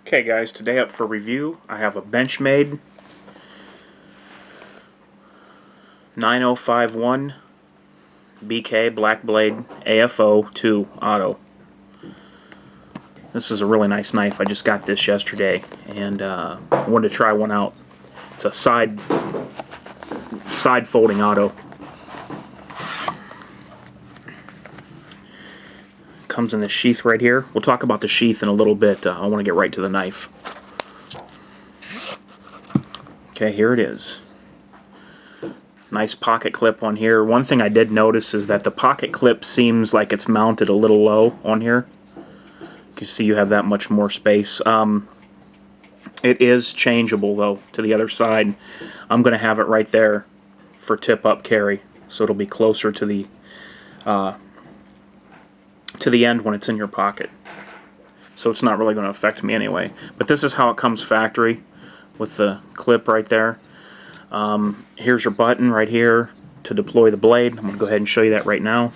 Okay guys, today up for review I have a Benchmade 9051 BK Black Blade AFO 2 Auto. This is a really nice knife. I just got this yesterday and I wanted to try one out. It's a side folding auto. Comes in this sheath right here. We'll talk about the sheath in a little bit. I want to get right to the knife. Okay, here it is. Nice pocket clip on here. One thing I did notice is that the pocket clip seems like it's mounted a little low on here. You can see you have that much more space. It is changeable though to the other side. I'm going to have it right there for tip-up carry, so it'll be closer to the end when it's in your pocket. So it's not really going to affect me anyway. But this is how it comes factory with the clip right there. Here's your button right here to deploy the blade. I'm going to go ahead and show you that right now.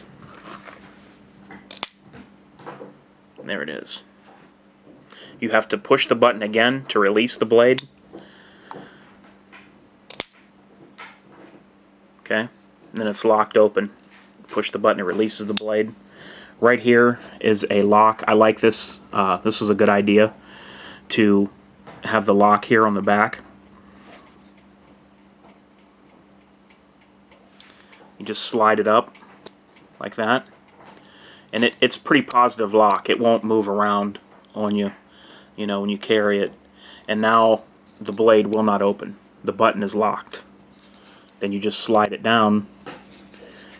There it is. You have to push the button again to release the blade. Okay, and then it's locked open. Push the button, it releases the blade. Right here is a lock. I like this. This is a good idea to have the lock here on the back. You just slide it up like that, and it's a pretty positive lock. It won't move around on you, you know, when you carry it. And now the blade will not open. The button is locked. Then you just slide it down,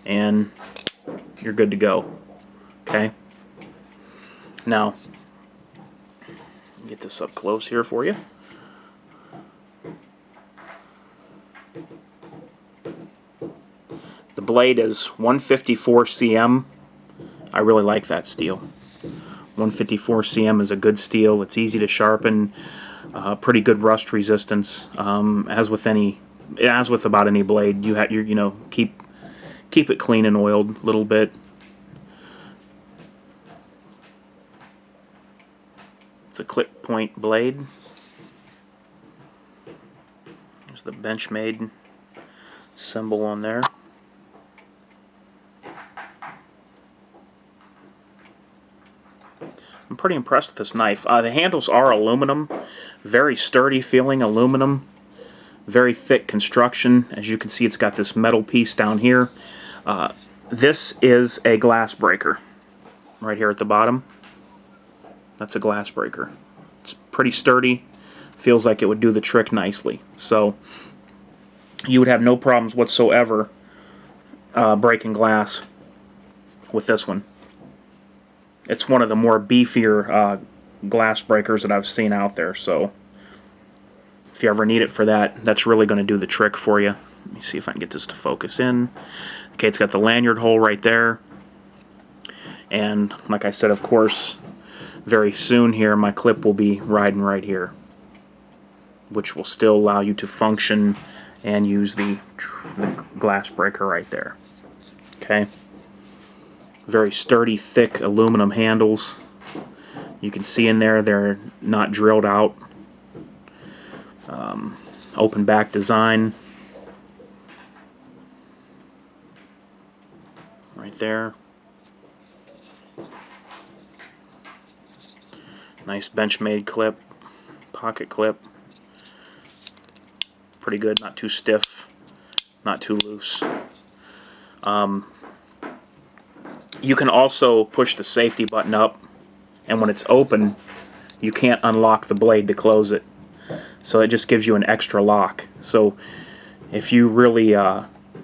and you're good to go. Okay. Now, get this up close here for you. The blade is 154 cm. I really like that steel. 154 cm is a good steel. It's easy to sharpen. Pretty good rust resistance. As with about any blade, you know, keep it clean and oiled a little bit. It's a clip point blade. There's the Benchmade symbol on there. I'm pretty impressed with this knife. The handles are aluminum, very sturdy feeling aluminum, very thick construction. As you can see, it's got this metal piece down here. This is a glass breaker right here at the bottom. That's a glass breaker. It's pretty sturdy. Feels like it would do the trick nicely. So you would have no problems whatsoever breaking glass with this one. It's one of the more beefier glass breakers that I've seen out there. So if you ever need it for that, that's really going to do the trick for you. Let me see if I can get this to focus in. Okay, it's got the lanyard hole right there. And like I said, of course, very soon here my clip will be riding right here, which will still allow you to function and use the glass breaker right there. Okay, very sturdy, thick aluminum handles. You can see in there they're not drilled out. Open back design right there. Nice Benchmade clip, pocket clip. Pretty good, not too stiff, not too loose. You can also push the safety button up, and when it's open, you can't unlock the blade to close it. So it just gives you an extra lock. So if you really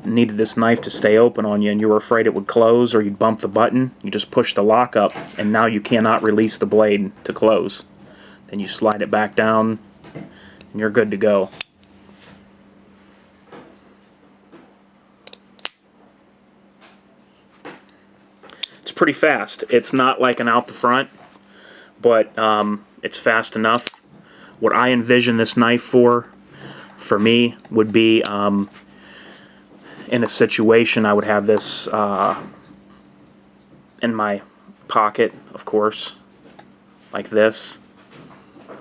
needed this knife to stay open on you and you were afraid it would close or you'd bump the button, you just push the lock up and now you cannot release the blade to close. Then you slide it back down and you're good to go. It's pretty fast. It's not like an out the front, but it's fast enough. What I envision this knife for me, would be in a situation I would have this in my pocket, of course, like this.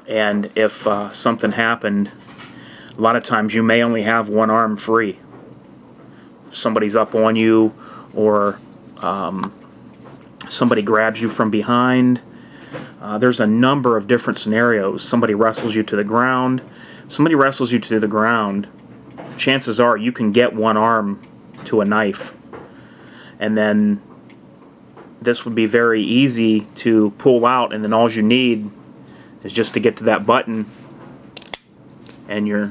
And if something happened, a lot of times you may only have one arm free. If somebody's up on you, or somebody grabs you from behind. There's a number of different scenarios. Somebody wrestles you to the ground. Somebody wrestles you to the ground. Chances are you can get one arm to a knife. And then this would be very easy to pull out, and then all you need is just to get to that button, and you're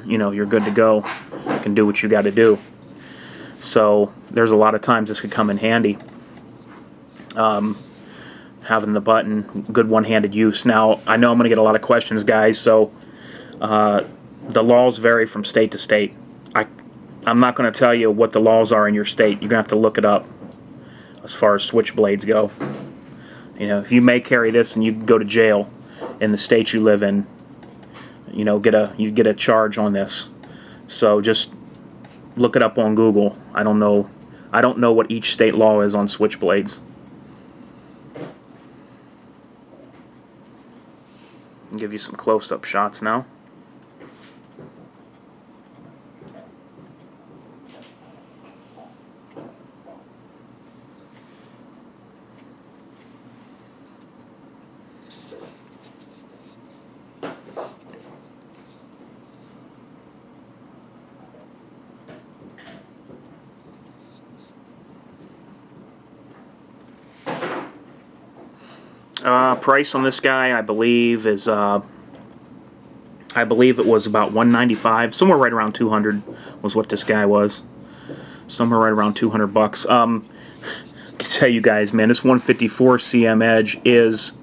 good to go. You can do what you got to do. So there's a lot of times this could come in handy. Having the button, good one-handed use. Now, I know I'm going to get a lot of questions, guys, so the laws vary from state to state. I'm not going to tell you what the laws are in your state. You're going to have to look it up as far as switchblades go. If you may carry this and you go to jail in the state you live in, you get a charge on this. So just look it up on Google. I don't know what each state law is on switchblades. I'll give you some close-up shots now. Price on this guy, I believe, is I believe it was about $195, somewhere right around $200 was what this guy was. Somewhere right around $200. I can tell you guys, man, this 154 cm edge is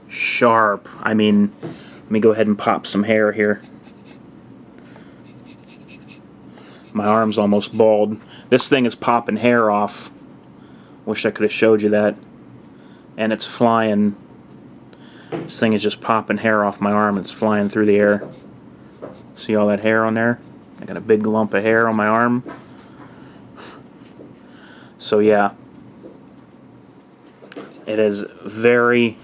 sharp. I mean, let me go ahead and pop some hair here. My arm's almost bald. This thing is popping hair off. Wish I could have showed you that. And it's flying. This thing is just popping hair off my arm. It's flying through the air. See all that hair on there? I got a big lump of hair on my arm. So yeah, it is very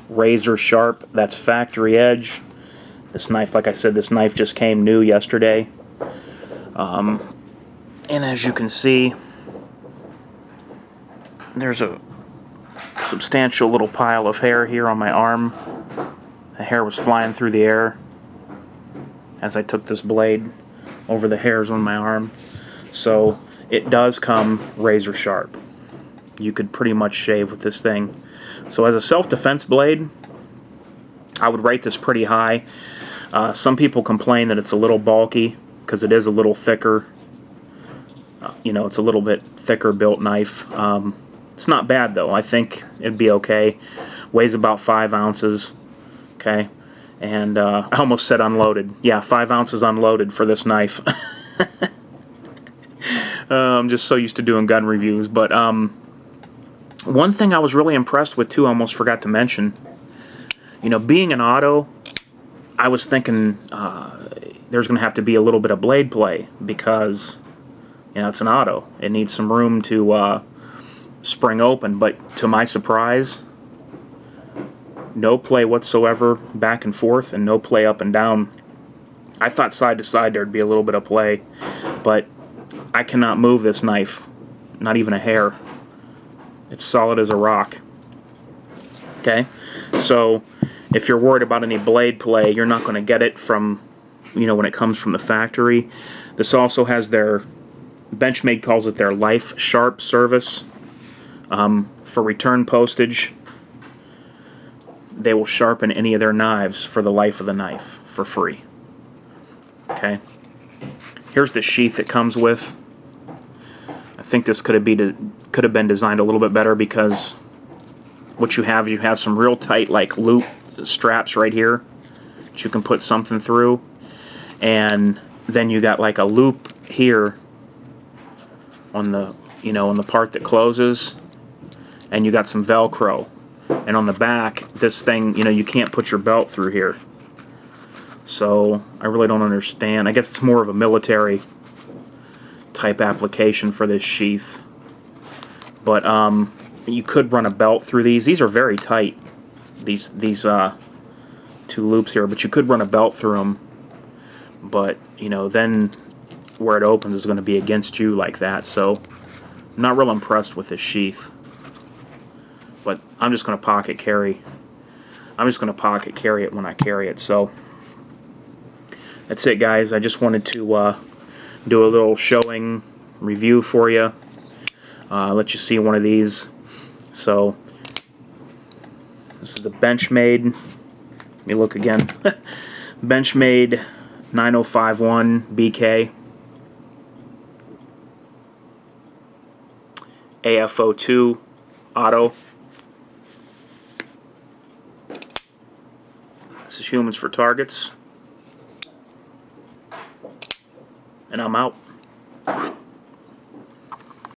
razor sharp. That's factory edge. This knife, like I said, this knife just came new yesterday. And as you can see, there's a substantial little pile of hair here on my arm. The hair was flying through the air as I took this blade over the hairs on my arm. So it does come razor sharp. You could pretty much shave with this thing. So as a self-defense blade, I would rate this pretty high. Some people complain that it's a little bulky because it is a little thicker. It's a little bit thicker built knife. It's not bad though. I think it'd be okay. Weighs about 5 ounces. Okay, and I almost said unloaded. Yeah, 5 ounces unloaded for this knife. I'm just so used to doing gun reviews. But one thing I was really impressed with too, I almost forgot to mention. Being an auto, I was thinking there's going to have to be a little bit of blade play because it's an auto. It needs some room to spring open, but to my surprise, no play whatsoever back and forth, and no play up and down. I thought side to side there'd be a little bit of play, but I cannot move this knife, not even a hair. It's solid as a rock. Okay, so if you're worried about any blade play, you're not going to get it from, when it comes from the factory. This also has their, Benchmade calls it their Life Sharp service. For return postage, they will sharpen any of their knives for the life of the knife for free. Okay. Here's the sheath it comes with. I think this could have been designed a little bit better because what you have some real tight like loop straps right here that you can put something through, and then you got like a loop here on the on the part that closes. And you got some Velcro, and on the back, this thing, you can't put your belt through here. So I really don't understand. I guess it's more of a military type application for this sheath. But you could run a belt through these. These are very tight. These 2 loops here, but you could run a belt through them. But, you know, then where it opens is going to be against you like that, so I'm not real impressed with this sheath. But I'm just going to pocket carry. I'm just going to pocket carry it when I carry it. So that's it, guys. I just wanted to do a little showing review for you. Let you see one of these. So this is the Benchmade. Let me look again. Benchmade 9051 BK. AFO 2 Auto. This is Humans for Targets. And I'm out.